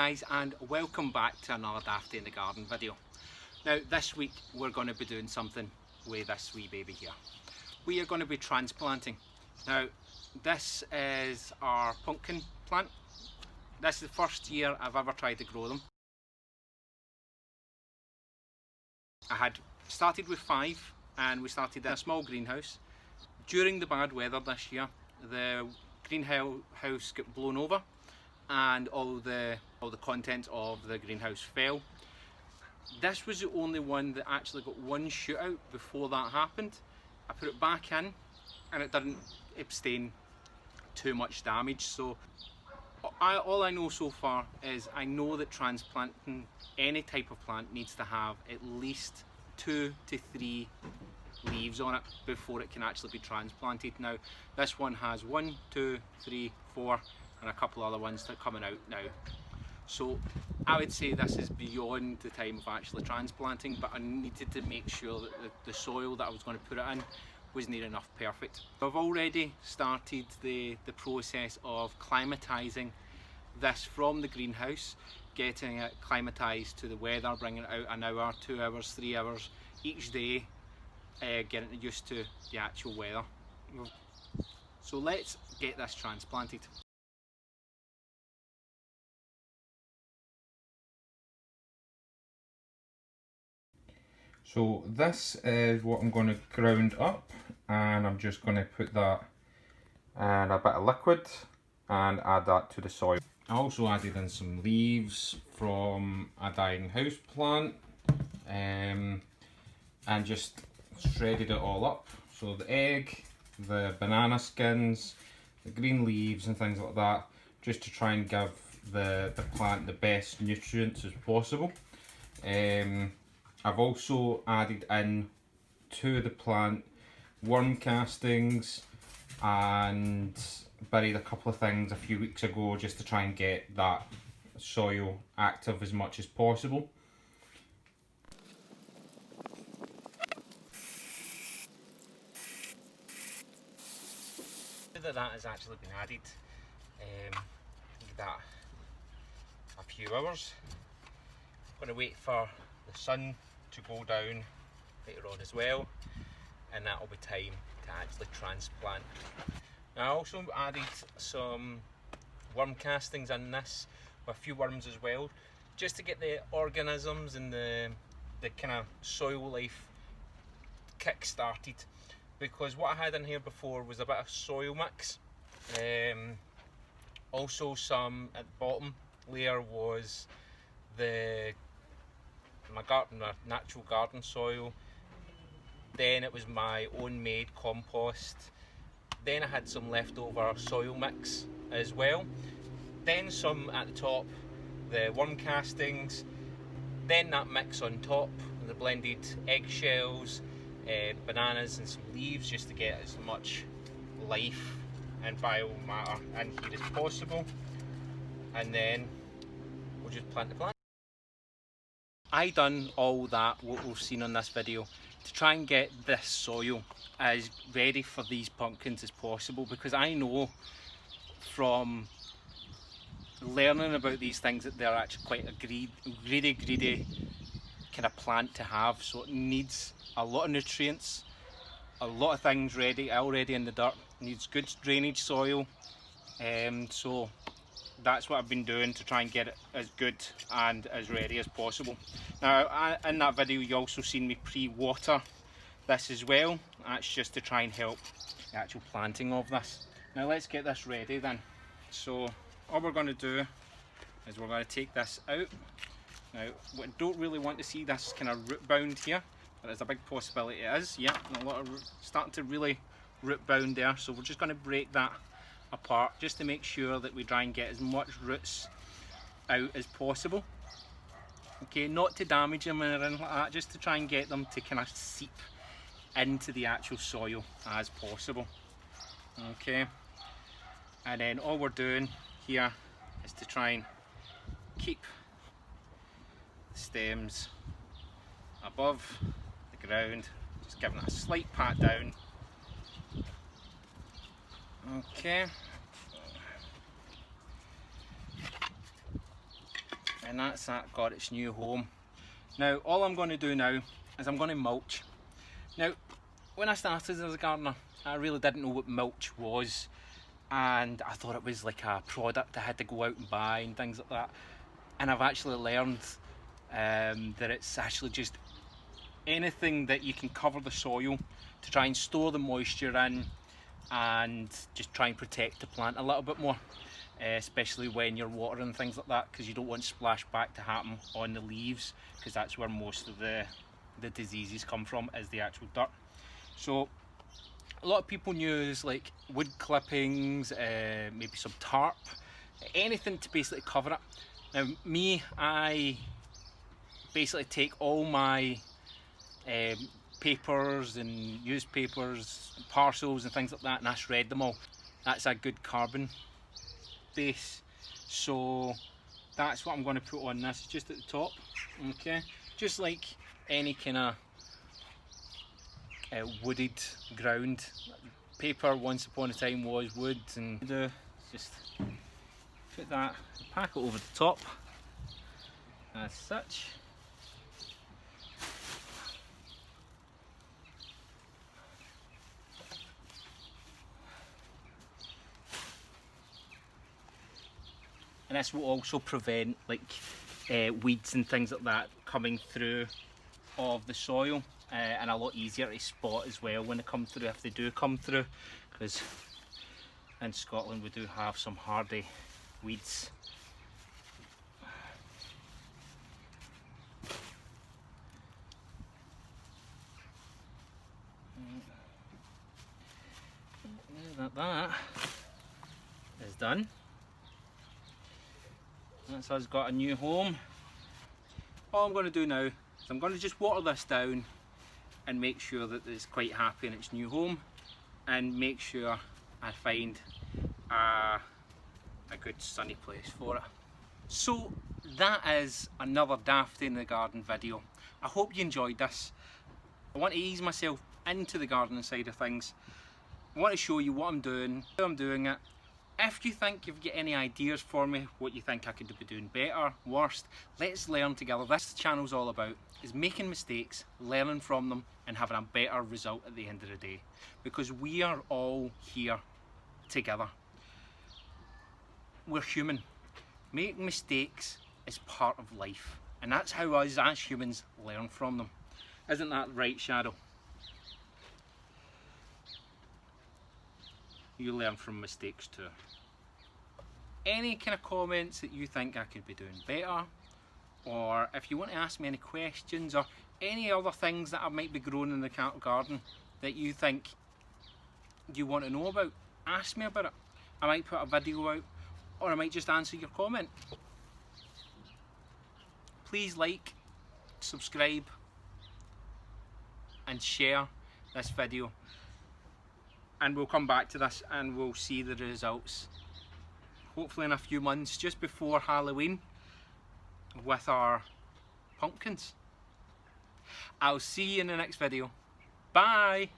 guys, and welcome back to another Dafty in the Garden video. Now this week we're going to be doing something with this wee baby here. We are going to be transplanting. Now this is our pumpkin plant. This is the first year I've ever tried to grow them. I had started with 5 and we started in a small greenhouse. During the bad weather this year, the greenhouse got blown over and all the contents of the greenhouse fell. This was the only one that actually got one shoot out before that happened. I put it back in and it didn't sustain too much damage. So all I know so far is I know that transplanting any type of plant needs to have at least 2 to 3 leaves on it before it can actually be transplanted. Now this one has 1, 2, 3, 4 and a couple other ones that are coming out now. So I would say this is beyond the time of actually transplanting, but I needed to make sure that the soil that I was going to put it in was near enough perfect. I've already started the process of climatising this from the greenhouse, getting it climatised to the weather, bringing it out an hour, 2 hours, 3 hours each day, getting it used to the actual weather. So let's get this transplanted. So this is what I'm going to ground up, and I'm just going to put that in a bit of liquid and add that to the soil. I also added in some leaves from a dying house plant and just shredded it all up. So the egg, the banana skins, the green leaves and things like that, just to try and give the plant the best nutrients as possible. I've also added in to the plant worm castings and buried a couple of things a few weeks ago just to try and get that soil active as much as possible. That has actually been added, give that a few hours. I'm going to wait for the sun to go down later on as well, and that'll be time to actually transplant. Now I also added some worm castings in this, with a few worms as well, just to get the organisms and the kind of soil life kick started, because what I had in here before was a bit of soil mix. Also some at the bottom layer was my natural garden soil, then it was my own made compost, then I had some leftover soil mix as well, then some at the top, the worm castings, then that mix on top, the blended eggshells, bananas and some leaves, just to get as much life and biomatter in here as possible, and then we'll just plant the plant. I done all that what we've seen on this video to try and get this soil as ready for these pumpkins as possible, because I know from learning about these things that they're actually quite a greedy kind of plant to have. So it needs a lot of nutrients, a lot of things already in the dirt, it needs good drainage soil, so that's what I've been doing to try and get it as good and as ready as possible. Now in that video you also seen me pre-water this as well. That's just to try and help the actual planting of this. Now let's get this ready then. So all we're going to do is we're going to take this out. Now we don't really want to see this kind of root bound here, but there's a big possibility it is. Yeah, a lot of starting to really root bound there, so we're just going to break that apart just to make sure that we try and get as much roots out as possible. Okay, not to damage them or anything like that, just to try and get them to kind of seep into the actual soil as possible. Okay, and then all we're doing here is to try and keep the stems above the ground, just giving it a slight pat down. Okay, and that's that got its new home. Now all I'm going to do now is I'm going to mulch. Now when I started as a gardener, I really didn't know what mulch was, and I thought it was like a product I had to go out and buy and things like that. And I've actually learned that it's actually just anything that you can cover the soil to try and store the moisture in and just try and protect the plant a little bit more, especially when you're watering things like that, because you don't want splashback to happen on the leaves, because that's where most of the diseases come from, is the actual dirt. So a lot of people use like wood clippings, maybe some tarp, anything to basically cover it. Now me, I basically take all my papers and newspapers, parcels and things like that, and I shred them all. That's a good carbon base, so that's what I'm going to put on this, just at the top. Okay, just like any kind of wooded ground. Paper once upon a time was wood, and just put that, pack it over the top as such. And this will also prevent like weeds and things like that coming through of the soil, and a lot easier to spot as well when they come through, if they do come through, because in Scotland we do have some hardy weeds. That is done. That's us got a new home. All I'm going to do now is I'm going to just water this down and make sure that it's quite happy in its new home, and make sure I find a good sunny place for it. So that is another Dafty in the garden video. I hope you enjoyed this. I want to ease myself into the gardening side of things. I want to show you what I'm doing, how I'm doing it. If you think you've got any ideas for me, what you think I could be doing better, worse, let's learn together. This channel's all about is making mistakes, learning from them, and having a better result at the end of the day. Because we are all here together. We're human. Making mistakes is part of life, and that's how us as humans learn from them. Isn't that right, Shadow? You learn from mistakes too. Any kind of comments that you think I could be doing better, or if you want to ask me any questions or any other things that I might be growing in the garden that you think you want to know about, ask me about it. I might put a video out, or I might just answer your comment. Please like, subscribe and share this video, and we'll come back to this and we'll see the results hopefully in a few months, just before Halloween, with our pumpkins. I'll see you in the next video. Bye!